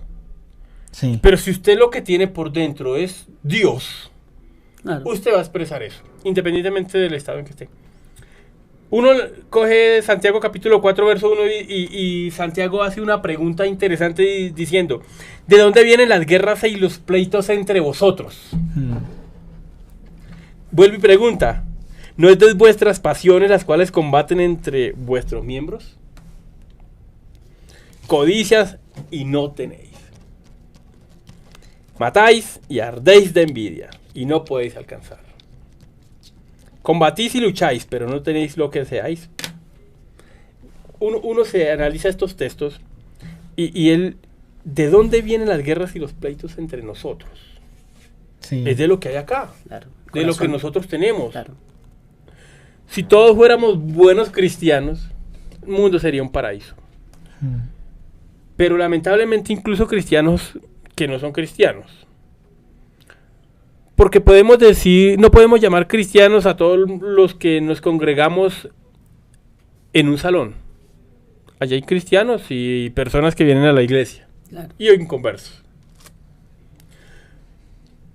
Sí.
Pero si usted lo que tiene por dentro es Dios,
Claro.
usted va a expresar eso, independientemente del estado en que esté. Uno coge Santiago capítulo 4, verso 1 y Santiago hace una pregunta interesante diciendo: ¿de dónde vienen las guerras y los pleitos entre vosotros? Vuelve y pregunta: ¿no es de vuestras pasiones las cuales combaten entre vuestros miembros? Codicias y no tenéis. Matáis y ardéis de envidia y no podéis alcanzar. Combatís y lucháis, pero no tenéis lo que deseáis. Uno se analiza estos textos y él, ¿de dónde vienen las guerras y los pleitos entre nosotros?
Sí.
Es de lo que hay acá,
Claro.
de lo que
Corazón.
nosotros tenemos.
Claro.
Si todos fuéramos buenos cristianos, el mundo sería un paraíso. Pero lamentablemente incluso cristianos que no son cristianos. Porque podemos decir, no podemos llamar cristianos a todos los que nos congregamos en un salón. Allá hay cristianos y personas que vienen a la iglesia.
Claro.
Y inconversos.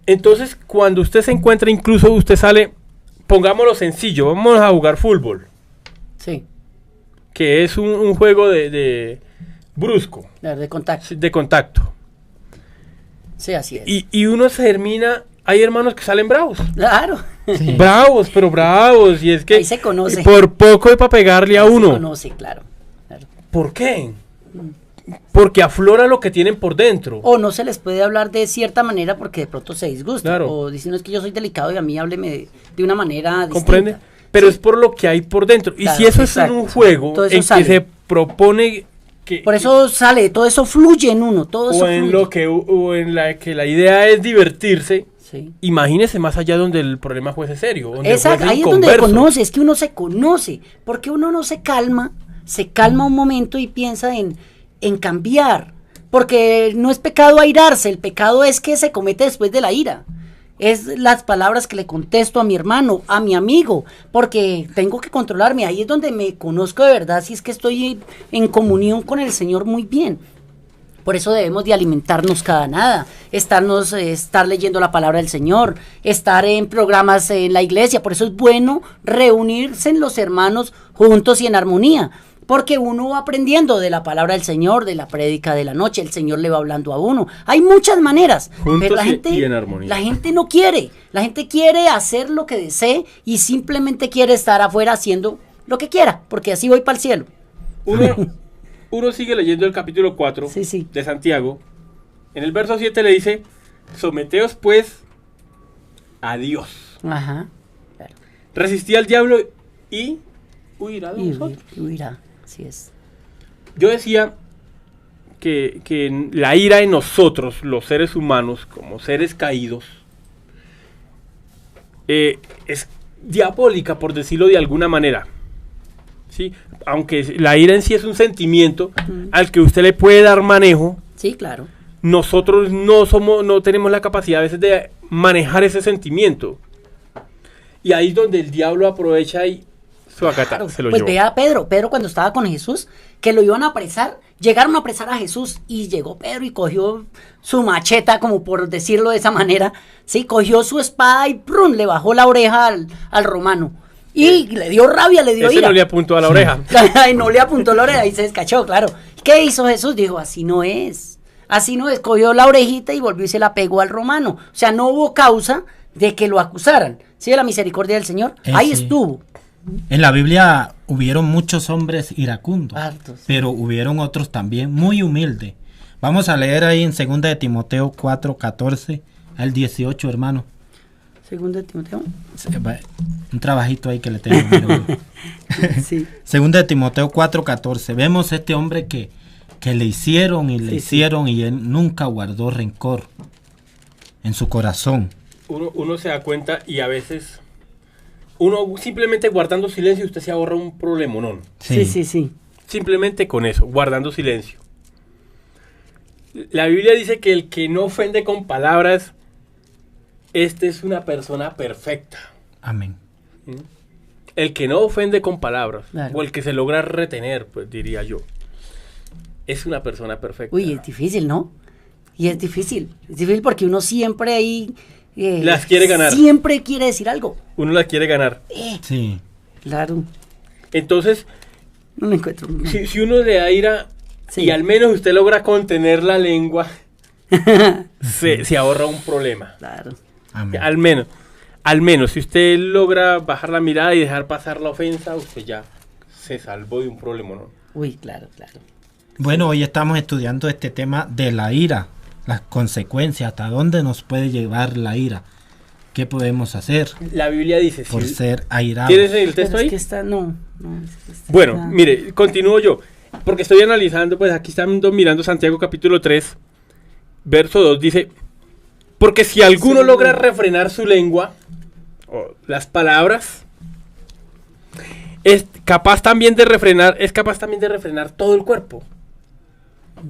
Entonces, cuando usted se encuentra, incluso usted sale, pongámoslo sencillo, vamos a jugar fútbol,
Sí.
que es un juego de brusco,
Claro, de contacto.
de contacto.
Sí, así es.
Y uno se termina, hay hermanos que salen bravos.
Claro.
Sí.
Bravos, pero bravos. Y es que
Ahí se conoce.
por poco es para pegarle a
Se
uno.
conoce, claro. Claro.
¿Por qué? Porque aflora lo que tienen por dentro.
O no se les puede hablar de cierta manera porque de pronto se disgusta.
Claro.
O dicen, no, es que yo soy delicado y a mí hábleme de una manera distinta.
¿Comprende? Pero
Sí.
es por lo que hay por dentro. Y
Claro,
si eso
exacto.
es en un juego
Todo eso
en
sale.
que se propone que...
Por eso sale, todo eso fluye en uno, todo eso
o en
fluye.
lo que o en la que la idea es divertirse,
Sí.
imagínese más allá donde el problema fuese serio, donde
Exacto,
fuese
ahí es donde
inconverso.
conoce, es que uno se conoce, porque uno no se calma un momento y piensa en cambiar, porque no es pecado airarse, el pecado es que se comete después de la ira. es las palabras que le contesto a mi hermano, a mi amigo, porque tengo que controlarme. Ahí es donde me conozco de verdad, si es que estoy en comunión con el Señor muy bien. Por eso debemos de alimentarnos cada nada, estar leyendo la palabra del Señor, estar en programas en la iglesia. Por eso es bueno reunirse en los hermanos juntos y en armonía, porque uno va aprendiendo de la palabra del Señor, de la prédica de la noche, el Señor le va hablando a uno. Hay muchas maneras,
Juntos
pero
y en armonía.
la gente no quiere, la gente quiere hacer lo que desee y simplemente quiere estar afuera haciendo lo que quiera, porque así voy para el cielo.
Uno sigue leyendo el capítulo 4
Sí.
de Santiago. En el verso 7 le dice, someteos pues a Dios.
Ajá.
Resistí al diablo y huirá de vosotros.
Y huirá, así es.
Yo decía que la ira en nosotros, los seres humanos, como seres caídos, es diabólica, por decirlo de alguna manera. ¿Sí? Aunque la ira en sí es un sentimiento al que usted le puede dar manejo,
Sí, claro.
nosotros no tenemos la capacidad a veces de manejar ese sentimiento. Y ahí es donde el diablo aprovecha y
Claro,
se lo
pues
llevó.
vea a Pedro cuando estaba con Jesús, que lo iban a apresar, llegaron a apresar a Jesús y llegó Pedro y cogió su macheta, como por decirlo de esa manera, sí, cogió su espada y ¡prum!, le bajó la oreja al romano. Y le dio rabia, le dio
Ese
ira.
no le apuntó a la oreja.
Y no le apuntó la oreja y se descachó, claro. ¿Qué hizo Jesús? Dijo, así no es, cogió la orejita y volvió y se la pegó al romano. O sea, no hubo causa de que lo acusaran. ¿Sí? De la misericordia del Señor, ahí
sí.
estuvo.
En la Biblia hubieron muchos hombres iracundos,
Hartos.
pero hubieron otros también muy humildes. Vamos a leer ahí en 2 de Timoteo 4, 14 al 18, hermano.
Segundo de Timoteo.
Un trabajito ahí que le tengo.
Sí.
2 de Timoteo 4, 14. Vemos este hombre que le hicieron y le hicieron y él nunca guardó rencor en su corazón.
Uno se da cuenta y a veces uno simplemente guardando silencio usted se ahorra un problemonón.
Sí.
Simplemente con eso, guardando silencio. La Biblia dice que el que no ofende con palabras, este es una persona perfecta.
Amén.
El que no ofende con palabras,
Claro.
o el que se logra retener, pues diría yo, es una persona perfecta.
Uy, es difícil, ¿no? Y es difícil porque uno siempre ahí...
Las quiere ganar.
Siempre quiere decir algo.
Uno la quiere ganar.
Sí.
Claro,
Entonces,
no lo encuentro.
si uno le da ira
Sí.
y al menos usted logra contener la lengua, se ahorra un problema.
Claro.
Amén.
Al menos, si usted logra bajar la mirada y dejar pasar la ofensa, usted ya se salvó de un problema, ¿no?
Uy, claro.
Bueno, hoy estamos estudiando este tema de la ira, las consecuencias, hasta dónde nos puede llevar la ira, qué podemos hacer
La Biblia dice,
por
si-
ser airados.
¿tienes el texto
Pero
ahí?
es que está, no, es que está-
Bueno, mire, continúo yo, porque estoy analizando, pues aquí estamos mirando Santiago capítulo 3, verso 2, dice, porque si alguno
Sí.
logra refrenar su lengua, o las palabras, es capaz también de refrenar todo el cuerpo.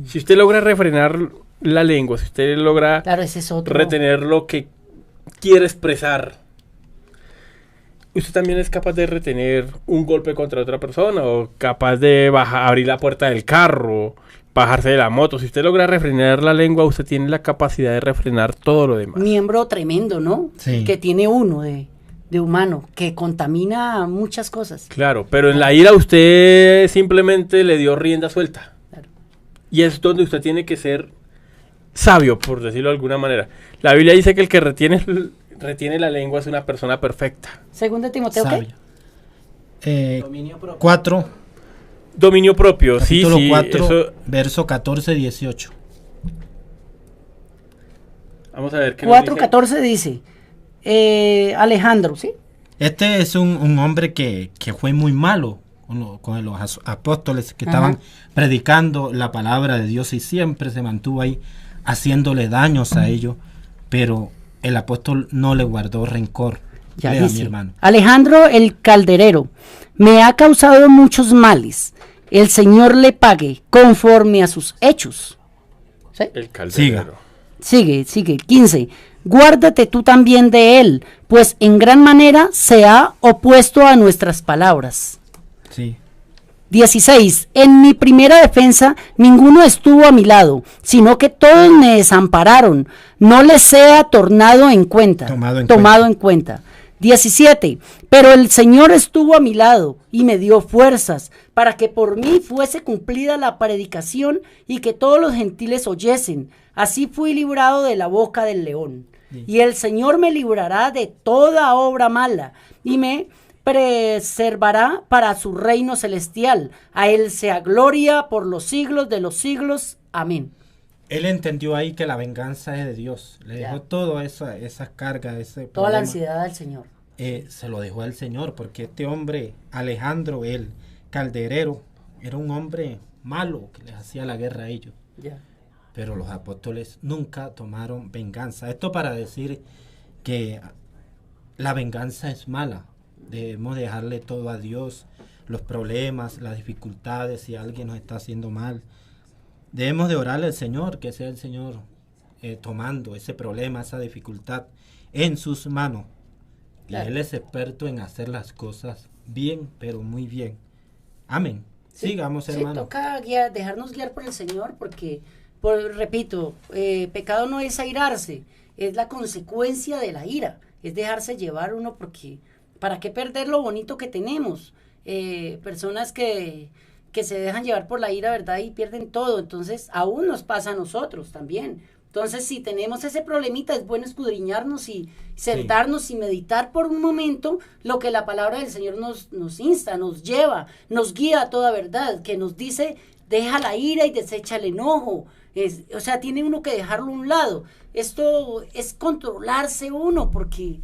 Si usted logra refrenar la lengua, si usted logra
Claro, ese es otro.
retener lo que quiere expresar, usted también es capaz de retener un golpe contra otra persona o capaz de abrir la puerta del carro, bajarse de la moto. Si usted logra refrenar la lengua, usted tiene la capacidad de refrenar todo lo demás.
Miembro tremendo, ¿no?
Sí.
Que tiene uno de humano, que contamina muchas cosas.
Claro, pero en la ira usted simplemente le dio rienda suelta.
Claro.
Y es donde usted tiene que ser sabio, por decirlo de alguna manera. La Biblia dice que el que retiene la lengua es una persona perfecta.
Segundo de Timoteo,
Sabio.
¿qué?
Dominio propio.
4,
Dominio propio,
capítulo
sí,
4,
eso.
verso 14, 18.
Vamos a ver qué nos dice.
4:14 dice, Alejandro, ¿sí?
Este es un hombre que fue muy malo con los apóstoles que
Ajá.
estaban predicando la palabra de Dios y siempre se mantuvo ahí haciéndole daños a ellos, pero el apóstol no le guardó rencor.
Ya
Lea, mi
dice,
hermano.
Alejandro el calderero, me ha causado muchos males. El Señor le pague conforme a sus hechos. ¿Sí?
El calderero.
Siga.
Sigue, 15. guárdate tú también de él, pues en gran manera se ha opuesto a nuestras palabras.
Sí.
16. En mi primera defensa ninguno estuvo a mi lado, sino que todos me desampararon. No les sea tomado en cuenta. 17. Pero el Señor estuvo a mi lado y me dio fuerzas para que por mí fuese cumplida la predicación y que todos los gentiles oyesen. Así fui librado de la boca del león. Sí. Y el Señor me librará de toda obra mala y me preservará para su reino celestial. A él sea gloria por los siglos de los siglos. Amén.
Él entendió ahí que la venganza es de Dios. Le dejó toda esa carga, ese
toda
problema.
la ansiedad al Señor.
Se lo dejó al Señor, porque este hombre, Alejandro, el calderero, era un hombre malo que les hacía la guerra a ellos. Pero los apóstoles nunca tomaron venganza. Esto para decir que la venganza es mala. Debemos dejarle todo a Dios, los problemas, las dificultades, si alguien nos está haciendo mal. Debemos de orarle al Señor, que sea el Señor tomando ese problema, esa dificultad en sus manos. Claro. Y Él es experto en hacer las cosas bien, pero muy bien. Amén. Sí, sigamos, hermano.
Sí, toca dejarnos guiar por el Señor, porque, repito, pecado no es airarse, es la consecuencia de la ira, es dejarse llevar uno, porque ¿para qué perder lo bonito que tenemos? Personas que se dejan llevar por la ira, ¿verdad? Y pierden todo. Entonces, aún nos pasa a nosotros también. Entonces, si tenemos ese problemita, es bueno escudriñarnos y sentarnos y meditar por un momento lo que la palabra del Señor nos insta, nos lleva, nos guía a toda verdad, que nos dice, deja la ira y desecha el enojo. O sea, tiene uno que dejarlo a un lado. Esto es controlarse uno, porque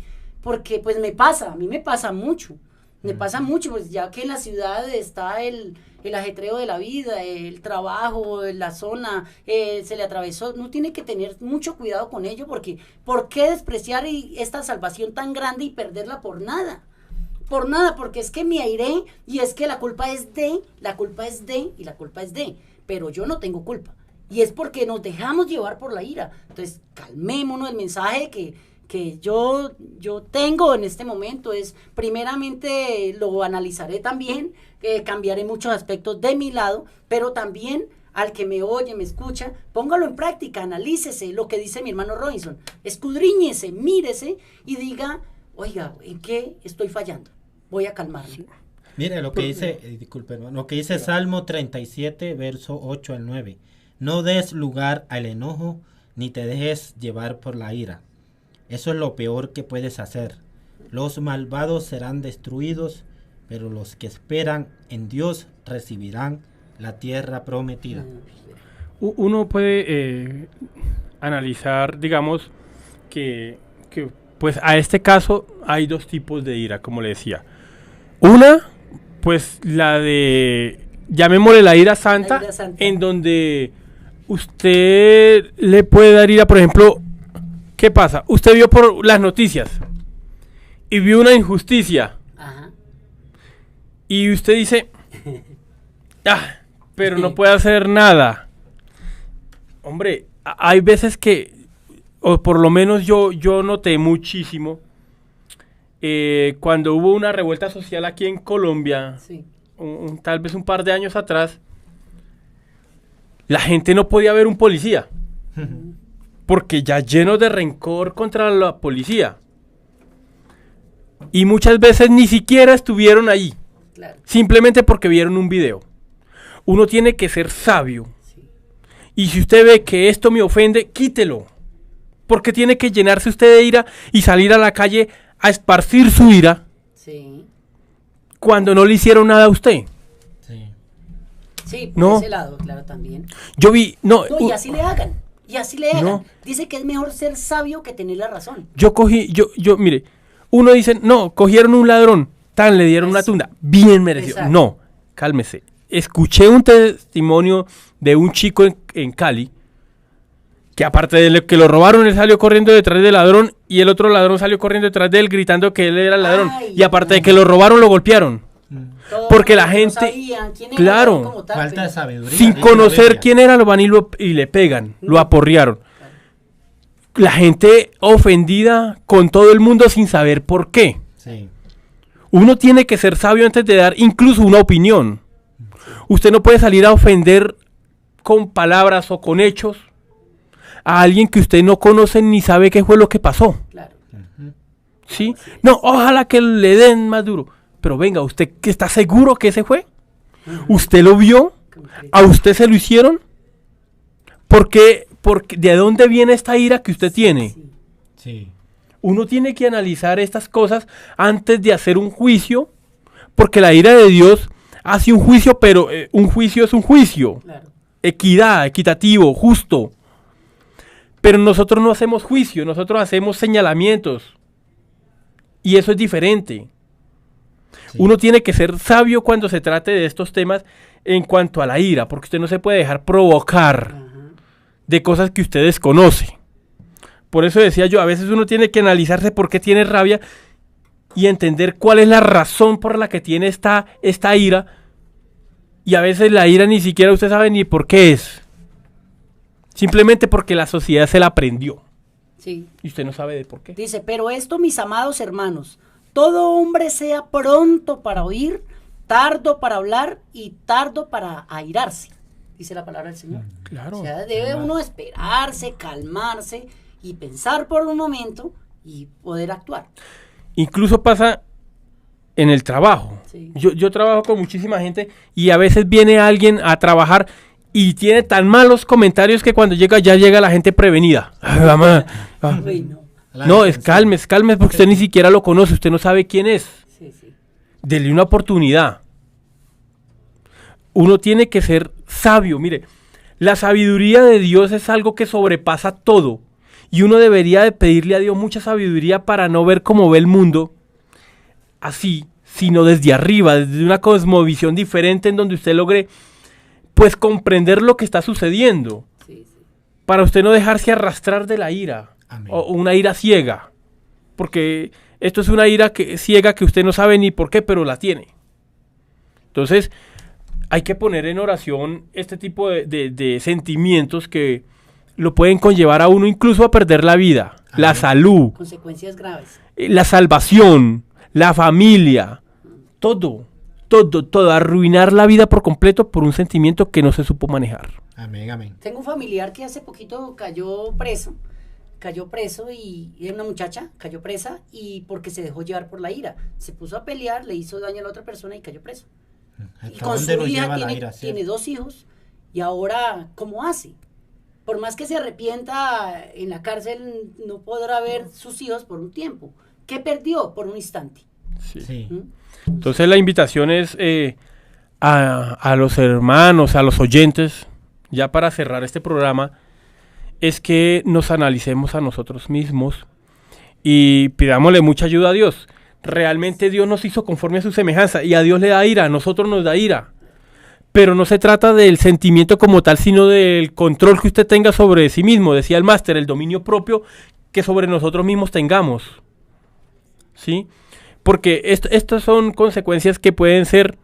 pues a mí me pasa mucho. Me pasa mucho, pues ya que en la ciudad está el ajetreo de la vida, el trabajo, la zona, se le atravesó. Uno tiene que tener mucho cuidado con ello, porque ¿por qué despreciar esta salvación tan grande y perderla por nada? Por nada, porque es que me airé y es que la culpa es de, pero yo no tengo culpa. Y es porque nos dejamos llevar por la ira. Entonces, calmémonos. El mensaje que yo tengo en este momento es, primeramente lo analizaré también, cambiaré muchos aspectos de mi lado, pero también al que me oye, me escucha, póngalo en práctica, analícese lo que dice mi hermano Robinson, escudriñese, mírese y diga, oiga, ¿en qué estoy fallando? Voy a calmarme.
Mire lo que dice, disculpe, hermano, lo que dice Salmo 37, verso 8 al 9. No des lugar al enojo, ni te dejes llevar por la ira. Eso es lo peor que puedes hacer. Los malvados serán destruidos, pero los que esperan en Dios recibirán la tierra prometida.
Uno puede analizar, digamos, que pues a este caso hay dos tipos de ira, como le decía. Una, pues la de, llamémosle la ira santa, en donde usted le puede dar ira, por ejemplo. ¿Qué pasa? Usted vio por las noticias y vio una injusticia. Ajá. Y usted dice, pero no puede hacer nada. Hombre, hay veces que, o por lo menos yo noté muchísimo, cuando hubo una revuelta social aquí en Colombia, sí. Tal vez un par de años atrás, la gente no podía ver un policía. Porque ya lleno de rencor contra la policía. Y muchas veces ni siquiera estuvieron ahí. Claro. Simplemente porque vieron un video. Uno tiene que ser sabio. Sí. Y si usted ve que esto me ofende, quítelo. Porque tiene que llenarse usted de ira y salir a la calle a esparcir su ira. Sí. Cuando no le hicieron nada a usted.
Sí, por ese lado, claro, también.
Yo vi...
y así le hagan. Y así le hagan. No. Dice que es mejor ser sabio que tener la razón.
Mire, uno dice, no, cogieron un ladrón, le dieron una tunda, bien merecido. Exacto. No, cálmese. Escuché un testimonio de un chico en Cali, que aparte de que lo robaron, él salió corriendo detrás del ladrón, y el otro ladrón salió corriendo detrás de él, gritando que él era el ladrón. Y aparte de que lo robaron, lo golpearon. Porque la gente, claro,
falta de sabiduría,
sin conocer quién era, lo van y le pegan, lo aporrearon. la gente ofendida con todo el mundo sin saber por qué.
Sí.
Uno tiene que ser sabio antes de dar incluso una opinión. Usted no puede salir a ofender con palabras o con hechos a alguien que usted no conoce ni sabe qué fue lo que pasó.
Claro.
¿Sí? No, ojalá que le den más duro. Pero venga, ¿usted que está seguro que ese fue? ¿Usted lo vio? ¿A usted se lo hicieron? ¿De dónde viene esta ira que usted tiene?
Sí.
Sí.
Uno tiene que analizar estas cosas antes de hacer un juicio, porque la ira de Dios hace un juicio, pero un juicio es un juicio.
Claro.
Equidad, equitativo, justo. Pero nosotros no hacemos juicio, nosotros hacemos señalamientos. Y eso es diferente.
Sí.
Uno tiene que ser sabio cuando se trate de estos temas en cuanto a la ira, porque usted no se puede dejar provocar
Ajá.
de cosas que usted desconoce. Por eso decía yo, a veces uno tiene que analizarse por qué tiene rabia y entender cuál es la razón por la que tiene esta ira. Y a veces la ira ni siquiera usted sabe ni por qué es. Simplemente porque la sociedad se la aprendió.
Sí.
Y usted no sabe de por qué.
Dice, pero esto, mis amados hermanos, todo hombre sea pronto para oír, tardo para hablar y tardo para airarse, dice la palabra del Señor.
Claro.
O sea, debe uno esperarse, calmarse y pensar por un momento y poder actuar.
Incluso pasa en el trabajo.
Sí.
Yo trabajo con muchísima gente y a veces viene alguien a trabajar y tiene tan malos comentarios que cuando llega ya llega la gente prevenida. Ay, mamá. Ah.
Uy, no.
No, calme porque usted ni siquiera lo conoce, usted no sabe quién es.
Sí, sí.
Dele una oportunidad. Uno tiene que ser sabio. Mire, la sabiduría de Dios es algo que sobrepasa todo. Y uno debería de pedirle a Dios mucha sabiduría para no ver cómo ve el mundo así, sino desde arriba, desde una cosmovisión diferente en donde usted logre, pues, comprender lo que está sucediendo.
Sí, sí.
Para usted no dejarse arrastrar de la ira.
Amén.
O una ira ciega. Porque esto es una ira ciega que usted no sabe ni por qué, pero la tiene. Entonces, hay que poner en oración este tipo de sentimientos que lo pueden conllevar a uno incluso a perder la vida, la salud,
Consecuencias graves.
la salvación, la familia, todo, arruinar la vida por completo por un sentimiento que no se supo manejar.
Amén, amén.
Tengo un familiar que hace poquito cayó preso y era una muchacha, cayó presa y porque se dejó llevar por la ira. Se puso a pelear, le hizo daño a la otra persona y cayó preso. Y
¿Hasta
con
dónde
su
nos
hija
lleva la
tiene,
ira,
tiene
cierto?
2 hijos y ahora, ¿cómo hace? Por más que se arrepienta en la cárcel, no podrá ver sus hijos por un tiempo. ¿Qué perdió? Por un instante.
Sí.
¿Mm?
Entonces la invitación es a los hermanos, a los oyentes, ya para cerrar este programa, es que nos analicemos a nosotros mismos y pidámosle mucha ayuda a Dios. Realmente Dios nos hizo conforme a su semejanza y a Dios le da ira, a nosotros nos da ira. Pero no se trata del sentimiento como tal, sino del control que usted tenga sobre sí mismo, decía el máster, el dominio propio que sobre nosotros mismos tengamos. ¿Sí? Porque estas son consecuencias que pueden ser,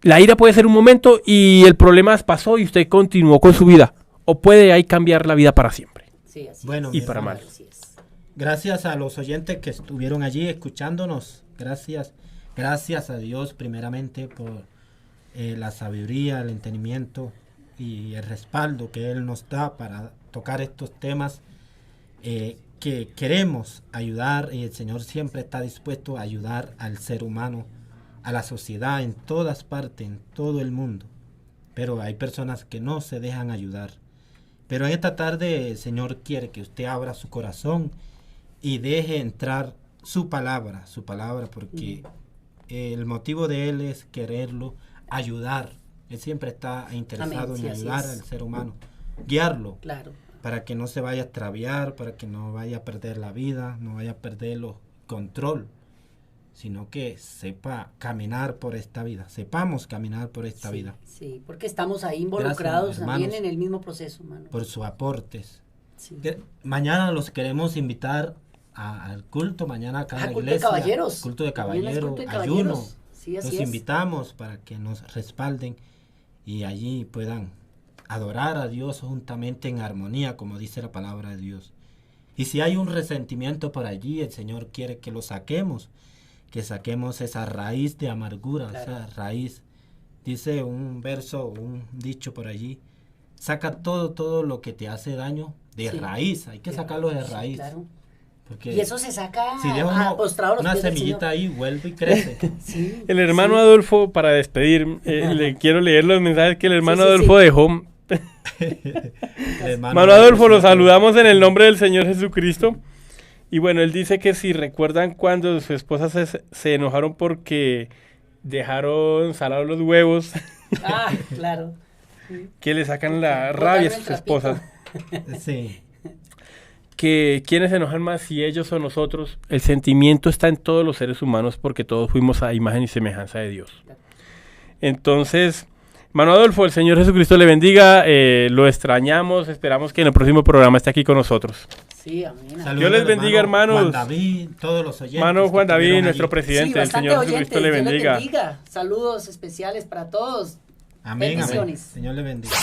la ira puede ser un momento y el problema pasó y usted continuó con su vida. O puede ahí cambiar la vida para siempre.
Sí, así
Bueno,
es.
mi
Y para
hermano,
mal.
Así es.
Gracias a los oyentes que estuvieron allí escuchándonos. Gracias a Dios primeramente por la sabiduría, el entendimiento y el respaldo que Él nos da para tocar estos temas que queremos ayudar, y el Señor siempre está dispuesto a ayudar al ser humano, a la sociedad en todas partes, en todo el mundo. Pero hay personas que no se dejan ayudar. Pero en esta tarde el Señor quiere que usted abra su corazón y deje entrar su palabra, porque el motivo de Él es quererlo ayudar. Él siempre está interesado
Amén, sí,
en
así
ayudar
es.
al ser humano, guiarlo,
Claro.
para que no se vaya a extraviar, para que no vaya a perder la vida, no vaya a perder el control, sino que sepa caminar por esta vida, sepamos caminar por esta
Sí,
vida,
sí, porque estamos ahí involucrados
Gracias,
también
hermanos.
en el mismo proceso, hermano.
por sus aportes.
Sí.
Mañana los queremos invitar al culto, mañana acá en la
Culto de
iglesia.
caballeros.
Culto de
También es
caballeros,
culto de
ayuno.
caballeros. Sí, así
Los
es.
invitamos para que nos respalden y allí puedan adorar a Dios juntamente en armonía, como dice la palabra de Dios. Y si hay un resentimiento por allí, el Señor quiere que lo saquemos, que saquemos esa raíz de amargura,
Claro.
esa raíz. Dice un verso, un dicho por allí, saca todo lo que te hace daño de
Sí.
raíz, hay que sacarlo de
Sí,
raíz.
claro.
Porque
Y eso se saca
si deja uno
postrado a los
una
pies del
semillita
Señor.
ahí, vuelve y crece.
Sí,
El hermano
sí.
Adolfo, para despedir, le quiero leer los mensajes que el hermano
sí,
Adolfo
sí.
dejó.
Hermano
Hermano Adolfo, los saludamos en el nombre del Señor Jesucristo. Y bueno, él dice que si recuerdan cuando su esposa se enojaron porque dejaron salados los huevos,
Ah, claro.
que le sacan la
Botaron
rabia a
el
sus
trapito.
esposas.
Sí,
Que quienes se enojan más, si ellos o nosotros. El sentimiento está en todos los seres humanos porque todos fuimos a imagen y semejanza de Dios. Entonces, hermano Adolfo, el Señor Jesucristo le bendiga, lo extrañamos, esperamos que en el próximo programa esté aquí con nosotros.
Sí, amén.
saludos
Dios les
al
bendiga,
hermano
hermanos.
Juan David, todos los oyentes.
Hermano Juan
que
David,
estuvieron
nuestro
allí.
presidente, el
bastante
Señor Jesucristo le
oyentes, Dios les
bendiga.
bendiga. Saludos especiales para todos.
Amén, amén.
Bendiciones.
Señor le bendiga.